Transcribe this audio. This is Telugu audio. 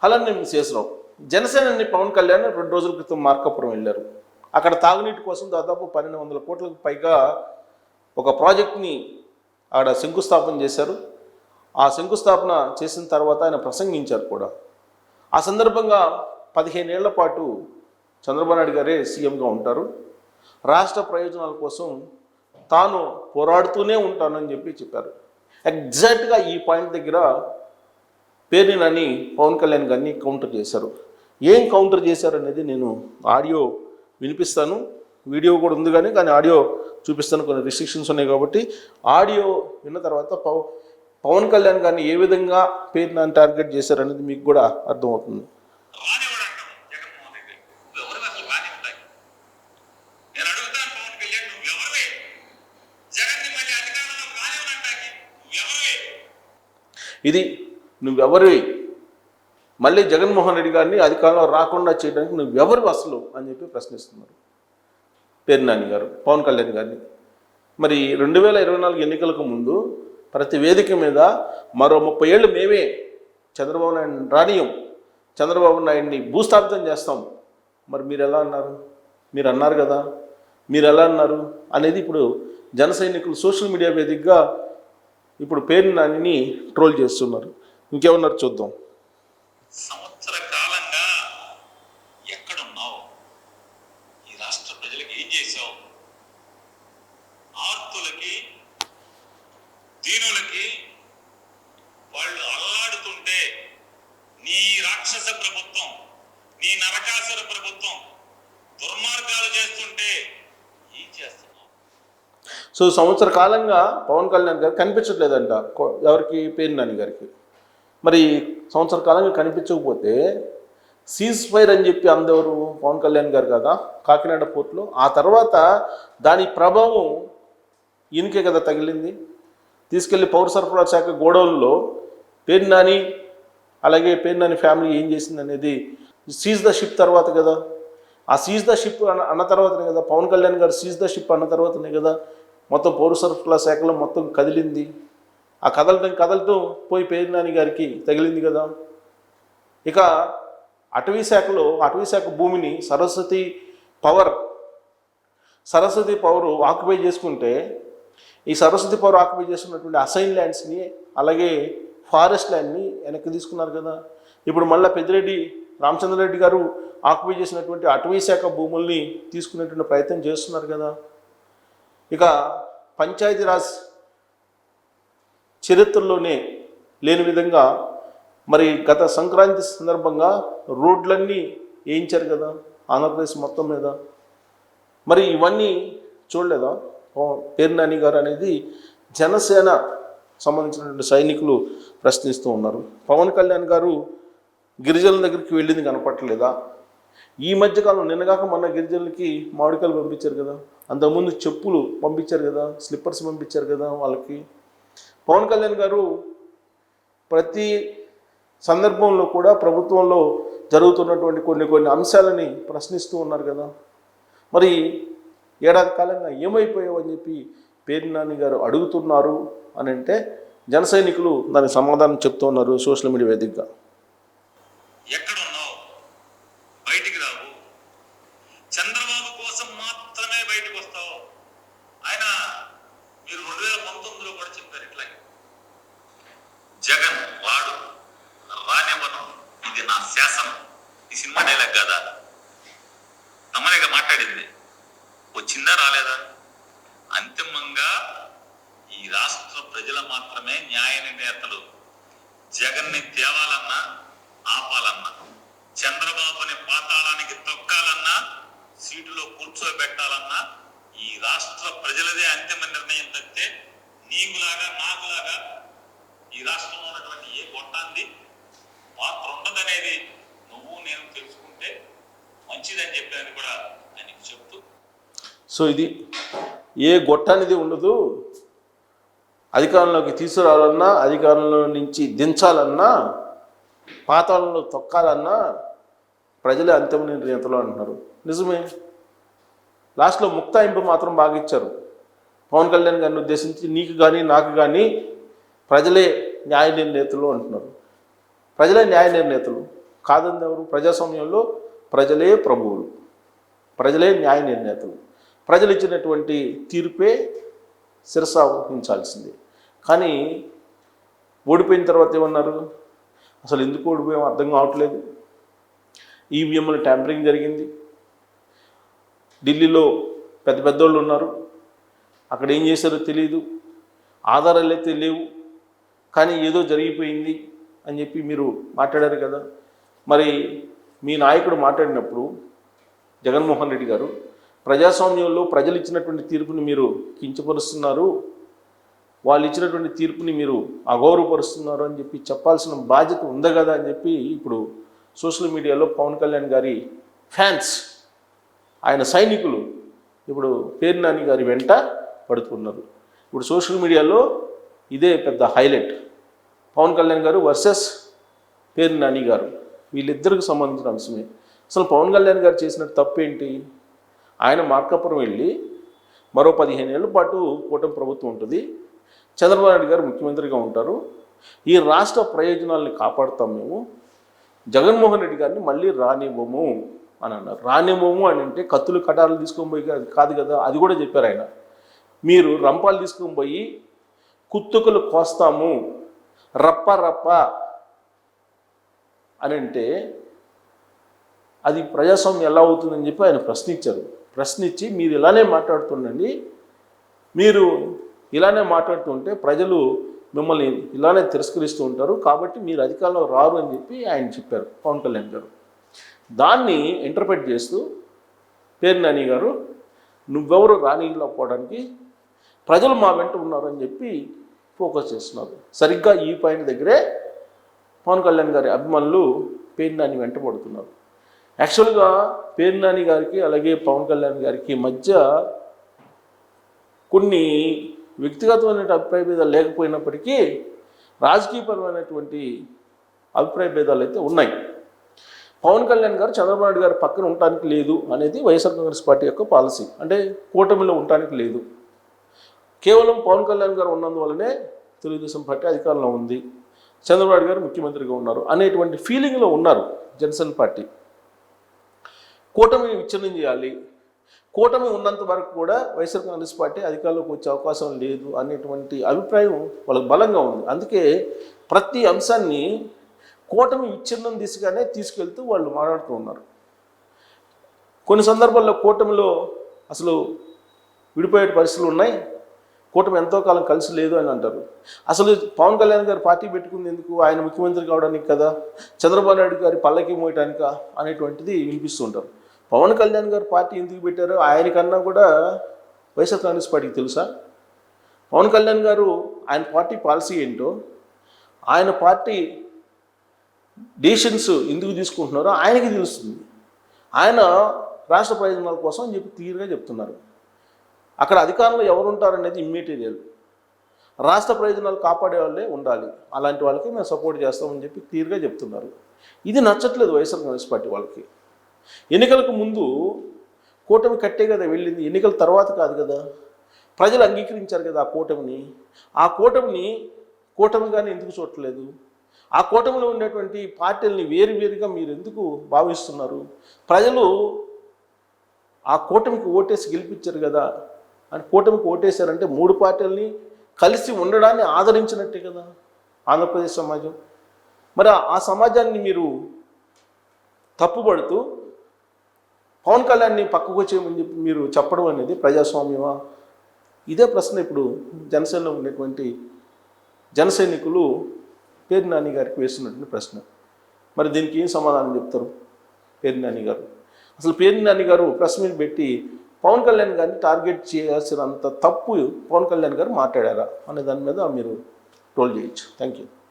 అలానే శేషరావు జనసేనని పవన్ కళ్యాణ్ 2 రోజుల క్రితం మార్కాపురం వెళ్ళారు. అక్కడ తాగునీటి కోసం దాదాపు 1200 కోట్లకు పైగా ఒక ప్రాజెక్ట్ని ఆడ శంకుస్థాపన చేశారు. ఆ శంకుస్థాపన చేసిన తర్వాత ఆయన ప్రసంగించారు కూడా. ఆ సందర్భంగా 15 ఏళ్ల పాటు చంద్రబాబు నాయుడు గారే సీఎంగా ఉంటారు, రాష్ట్ర ప్రయోజనాల కోసం తాను పోరాడుతూనే ఉంటానని చెప్పారు. ఎగ్జాక్ట్గా ఈ పాయింట్ దగ్గర పేర్ని నాని పవన్ కళ్యాణ్ గారిని కౌంటర్ చేశారు. ఏం కౌంటర్ చేశారు అనేది నేను ఆడియో వినిపిస్తాను, వీడియో కూడా ఉంది కానీ ఆడియో చూపిస్తాను. కొన్ని రిస్ట్రిక్షన్స్ ఉన్నాయి కాబట్టి ఆడియో విన్న తర్వాత పవన్ కళ్యాణ్ గారిని ఏ విధంగా పేర్ని నాని టార్గెట్ చేశారనేది మీకు కూడా అర్థమవుతుంది. ఇది నువ్వెవరివి, మళ్ళీ జగన్మోహన్ రెడ్డి గారిని అధికారంలో రాకుండా చేయడానికి నువ్వెవరు అసలు అని చెప్పి ప్రశ్నిస్తున్నారు పేర్ని నాని గారు పవన్ కళ్యాణ్ గారిని. మరి 2024 ఎన్నికలకు ముందు ప్రతి వేదిక మీద మరో 30 ఏళ్ళు మేమే చంద్రబాబు నాయుడిని రానియం, చంద్రబాబు నాయుడిని భూస్థాపితం చేస్తాం. మరి మీరు ఎలా అన్నారు? మీరు అన్నారు కదా, మీరు ఎలా అన్నారు అనేది ఇప్పుడు జన సైనికులు సోషల్ మీడియా వేదికగా ఇప్పుడు పేర్ని నానిని ట్రోల్ చేస్తున్నారు. ఇంకేమన్నారు చూద్దాం. సంవత్సర కాలంగా ఎక్కడున్నావు? ఈ రాష్ట్ర ప్రజలకి ఏం చేశావు? ఆర్తులకి, దీనులకి వాళ్ళు అల్లాడుతుంటే నీ రాక్షస ప్రభుత్వం, నీ నరకాసుర ప్రభుత్వం దుర్మార్గాలు చేస్తుంటే ఏం చేస్తున్నావు? సో సంవత్సర కాలంగా పవన్ కళ్యాణ్ గారు కనిపించట్లేదంట ఎవరికి, పేర్ని నాని గారికి. మరి సంవత్సర కాలంగా కనిపించకపోతే సీజ్ ఫైర్ అని చెప్పి అందరూ పవన్ కళ్యాణ్ గారు కదా కాకినాడ పోర్టులో. ఆ తర్వాత దాని ప్రభావం ఈయనకే కదా తగిలింది. తీసుకెళ్లి పౌర సరఫరా శాఖ గోడౌన్లో పేర్ని నాని అలాగే పేర్ని నాని ఫ్యామిలీ ఏం చేసింది అనేది సీజ్ ద షిప్ తర్వాత కదా. ఆ సీజ్ ద షిప్ అన్న తర్వాతనే కదా పవన్ కళ్యాణ్ గారు సీజ్ ద షిప్ అన్న తర్వాతనే కదా మొత్తం పౌర సరఫరా శాఖలో మొత్తం కదిలింది. ఆ కదలటం పోయి పేర్ని నాని గారికి తగిలింది కదా. ఇక అటవీ శాఖ భూమిని సరస్వతి పవర్ ఆక్యుపై చేసుకుంటే ఈ సరస్వతి పవర్ ఆక్యుపై చేసుకున్నటువంటి అసైన్ ల్యాండ్స్ని అలాగే ఫారెస్ట్ ల్యాండ్ని వెనక్కి తీసుకున్నారు కదా. ఇప్పుడు మళ్ళీ పెద్దిరెడ్డి రామచంద్రారెడ్డి గారు ఆక్యుపై చేసినటువంటి అటవీ శాఖ భూముల్ని తీసుకునేటువంటి ప్రయత్నం చేస్తున్నారు కదా. ఇక పంచాయతీరాజ్ చరిత్రలోనే లేని విధంగా మరి గత సంక్రాంతి సందర్భంగా రోడ్లన్నీ వేయించారు కదా ఆంధ్రప్రదేశ్ మొత్తం మీద. మరి ఇవన్నీ చూడలేదా పేర్ని నాని గారు అనేది జనసేన సంబంధించినటువంటి సైనికులు ప్రశ్నిస్తూ ఉన్నారు. పవన్ కళ్యాణ్ గారు గిరిజనుల దగ్గరికి వెళ్ళింది కనపట్టలేదా? ఈ మధ్యకాలం నిన్నగాక మొన్న గిరిజనులకి మామిడికాయలు పంపించారు కదా, అంతకుముందు చెప్పులు పంపించారు కదా, స్లిప్పర్స్ పంపించారు కదా వాళ్ళకి. పవన్ కళ్యాణ్ గారు ప్రతి సందర్భంలో కూడా ప్రభుత్వంలో జరుగుతున్నటువంటి కొన్ని అంశాలని ప్రశ్నిస్తూ ఉన్నారు కదా. మరి ఏడాది కాలంగా ఏమైపోయావు అని చెప్పి పేర్ని నాని గారు అడుగుతున్నారు అని అంటే జన సైనికులు దానికి సమాధానం చెప్తూ ఉన్నారు సోషల్ మీడియా వేదికగా. ఎక్కడున్నావు? బయటికి రావు. చంద్రబాబు కోసం మాత్రమే బయటకు వస్తావు. ఆయన మీరు 2019లో కూడా చెప్పారు ఇట్లాగే, జగన్ వాడు రానివ్వను, ఇది నా శాసనం. ఈ సినిమా డైలాగ్ కదా తమనేగా మాట్లాడింది. వచ్చిందా రాలేదా? అంతిమంగా ఈ రాష్ట్ర ప్రజలు మాత్రమే న్యాయ నిర్ణేతలు. జగన్ని తేవాలన్నా ఆపాలన్నా, చంద్రబాబుని పాతాళానికి తొక్కాలన్నా, సీటులో కూర్చోబెట్టాలన్నా ఈ రాష్ట్ర ప్రజలదే అంతిమ నిర్ణయం తప్పితే నీకులాగా నాకులాగా ఈ రాష్ట్రంలో ఉన్నటువంటి ఏ గొట్టాంది పాత్ర ఉండదనేది నువ్వు నేను తెలుసుకుంటే మంచిదని చెప్పాను కూడా ఆయనకి చెప్తూ. సో ఇది ఏ గొట్టానిది ఉండదు, అధికారంలోకి తీసుకురావాలన్నా, అధికారంలో నుంచి దించాలన్నా, పాతాళంలో తొక్కాలన్నా ప్రజలే అంతిమ నిర్ణేతలు అంటున్నారు. నిజమే. లాస్ట్లో ముక్తాయింపు మాత్రం బాగా ఇచ్చారు. పవన్ కళ్యాణ్ గారిని ఉద్దేశించి నీకు కానీ నాకు కానీ ప్రజలే న్యాయ నిర్ణేతలు అంటున్నారు. ప్రజలే న్యాయ నిర్ణేతలు. కాదంది ఎవరు? ప్రజాస్వామ్యంలో ప్రజలే ప్రభువులు, ప్రజలే న్యాయ నిర్ణేతలు, ప్రజలు ఇచ్చినటువంటి తీర్పే శిరస వహించాల్సిందే. కానీ ఓడిపోయిన తర్వాత ఏమన్నారు? అసలు ఎందుకు ఓడిపోయామో అర్థం కావట్లేదు, ఈవీఎంలు ట్యాంపరింగ్ జరిగింది, ఢిల్లీలో పెద్ద పెద్దోళ్ళు ఉన్నారు, అక్కడ ఏం చేశారో తెలియదు, ఆధారాలు అయితే లేవు, కానీ ఏదో జరిగిపోయింది అని చెప్పి మీరు మాట్లాడారు కదా. మరి మీ నాయకుడు మాట్లాడినప్పుడు జగన్మోహన్ రెడ్డి గారు ప్రజాస్వామ్యంలో ప్రజలు ఇచ్చినటువంటి తీర్పుని మీరు కించపరుస్తున్నారు, వాళ్ళు ఇచ్చినటువంటి తీర్పుని మీరు అగౌరవపరుస్తున్నారు అని చెప్పి చెప్పాల్సిన బాధ్యత ఉంది కదా అని చెప్పి ఇప్పుడు సోషల్ మీడియాలో పవన్ కళ్యాణ్ గారి ఫ్యాన్స్, ఆయన సైనికులు ఇప్పుడు పేర్ని నాని గారి వెంట పడుతున్నారు. ఇప్పుడు సోషల్ మీడియాలో ఇదే పెద్ద హైలైట్. పవన్ కళ్యాణ్ గారు వర్సెస్ పేర్ని నాని గారు, వీళ్ళిద్దరికి సంబంధించిన అంశమే. అసలు పవన్ కళ్యాణ్ గారు చేసిన తప్పు ఏంటి? ఆయన మార్కాపురం వెళ్ళి మరో 15 ఏళ్ల పాటు కూటమి ప్రభుత్వం ఉంటుంది, చంద్రబాబు నాయుడు గారు ముఖ్యమంత్రిగా ఉంటారు, ఈ రాష్ట్ర ప్రయోజనాల్ని కాపాడుతాం మేము, జగన్మోహన్ రెడ్డి గారిని మళ్ళీ రానివ్వము అని అన్నారు. రానివ్వము అని అంటే కత్తులు కటారులు తీసుకొని పోయి కాదు కదా, అది కూడా చెప్పారు ఆయన. మీరు రంపాలు తీసుకొని పోయి కుత్తుకలు కోస్తాము రప్ప రప్ప అని అంటే అది ప్రజాస్వామ్యం ఎలా అవుతుందని చెప్పి ఆయన ప్రశ్నించారు. ప్రశ్నించి మీరు ఇలానే మాట్లాడుతుండండి, మీరు ఇలానే మాట్లాడుతుంటే ప్రజలు మిమ్మల్ని ఇలానే తిరస్కరిస్తూ ఉంటారు, కాబట్టి మీరు అధికారంలో రారు అని చెప్పి ఆయన చెప్పారు పవన్ కళ్యాణ్ గారు. దాన్ని ఇంటర్ప్రెట్ చేస్తూ పేర్ని నాని గారు నువ్వెవరు రానివ్వకపోవడానికి ప్రజలు మా వెంట ఉన్నారని చెప్పి ఫోకస్ చేస్తున్నారు. సరిగ్గా ఈ పాయింట్ దగ్గరే పవన్ కళ్యాణ్ గారి అభిమానులు పేర్ని నాని వెంట పడుతున్నారు. యాక్చువల్గా పేర్ని నాని గారికి అలాగే పవన్ కళ్యాణ్ గారికి మధ్య కొన్ని వ్యక్తిగతమైన అభిప్రాయ భేదాలు లేకపోయినప్పటికీ రాజకీయపరమైనటువంటి అభిప్రాయ భేదాలు అయితే ఉన్నాయి. పవన్ కళ్యాణ్ గారు చంద్రబాబు నాయుడు గారు పక్కన ఉండటానికి లేదు అనేది వైఎస్ఆర్ కాంగ్రెస్ పార్టీ యొక్క పాలసీ. అంటే కూటమిలో ఉండటానికి లేదు, కేవలం పవన్ కళ్యాణ్ గారు ఉన్నందువల్లనే తెలుగుదేశం పార్టీ అధికారంలో ఉంది, చంద్రబాబు నాయుడు గారు ముఖ్యమంత్రిగా ఉన్నారు అనేటువంటి ఫీలింగ్లో ఉన్నారు జనసేన పార్టీ. కూటమి విచ్ఛిన్నం చేయాలి, కూటమి ఉన్నంత వరకు కూడా వైఎస్ఆర్ కాంగ్రెస్ పార్టీ అధికారంలోకి వచ్చే అవకాశం లేదు అనేటువంటి అభిప్రాయం వాళ్ళకి బలంగా ఉంది. అందుకే ప్రతి అంశాన్ని కూటమి విచ్ఛిన్నం దిశగానే తీసుకెళ్తూ వాళ్ళు మాట్లాడుతూ ఉన్నారు. కొన్ని సందర్భాల్లో కూటమిలో అసలు విడిపోయే పరిస్థితులు ఉన్నాయి, కూటమి ఎంతో కాలం కలిసి లేదు అని అంటారు. అసలు పవన్ కళ్యాణ్ గారు పార్టీ పెట్టుకుంది ఎందుకు? ఆయన ముఖ్యమంత్రి కావడానికి కదా, చంద్రబాబు నాయుడు గారి పల్లకి మోయటానికా అనేటువంటిది వినిపిస్తుంటారు. పవన్ కళ్యాణ్ గారు పార్టీ ఎందుకు పెట్టారో ఆయనకన్నా కూడా వైఎస్ఆర్ కాంగ్రెస్ పార్టీకి తెలుసా? పవన్ కళ్యాణ్ గారు ఆయన పార్టీ పాలసీ ఏంటో, ఆయన పార్టీ డెసిషన్స్ ఎందుకు తీసుకుంటున్నారో ఆయనకి తెలుస్తుంది. ఆయన రాష్ట్ర ప్రయోజనాల కోసం అని చెప్పి క్లియర్గా చెప్తున్నారు. అక్కడ అధికారంలో ఎవరు ఉంటారనేది ఇమ్మెటీరియల్, రాష్ట్ర ప్రయోజనాలు కాపాడే వాళ్ళే ఉండాలి, అలాంటి వాళ్ళకి మేము సపోర్ట్ చేస్తామని చెప్పి క్లియర్గా చెప్తున్నారు. ఇది నచ్చట్లేదు వైఎస్ఆర్ కాంగ్రెస్ పార్టీ వాళ్ళకి. ఎన్నికలకు ముందు కూటమి కట్టే కదా వెళ్ళింది, ఎన్నికల తర్వాత కాదు కదా. ప్రజలు అంగీకరించారు కదా ఆ కూటమిని. ఆ కూటమిగానే ఎందుకు చూడట్లేదు? ఆ కూటమిలో ఉండేటువంటి పార్టీలని వేరువేరుగా మీరు ఎందుకు భావిస్తున్నారు? ప్రజలు ఆ కూటమికి ఓటేసి గెలిపించారు కదా, అని కూటమికి ఓటేశారంటే 3 పార్టీలని కలిసి ఉండడాన్ని ఆదరించినట్టే కదా ఆంధ్రప్రదేశ్ సమాజం. మరి ఆ సమాజాన్ని మీరు తప్పుపడుతూ పవన్ కళ్యాణ్ని పక్కకు వచ్చేయమని చెప్పి మీరు చెప్పడం అనేది ప్రజాస్వామ్యమా? ఇదే ప్రశ్న ఇప్పుడు జనసేనలో ఉండేటువంటి జన సైనికులు పేర్ని నాని గారికి వేస్తున్నటువంటి ప్రశ్న. మరి దీనికి ఏం సమాధానం చెప్తారు పేర్ని నాని గారు? అసలు పేర్ని నాని గారు ప్రెస్ మీట్ పెట్టి పవన్ కళ్యాణ్ గారిని టార్గెట్ చేయాల్సినంత తప్పు పవన్ కళ్యాణ్ గారు మాట్లాడారా అనే దాని మీద మీరు ట్రోల్ చేయొచ్చు. Thank you.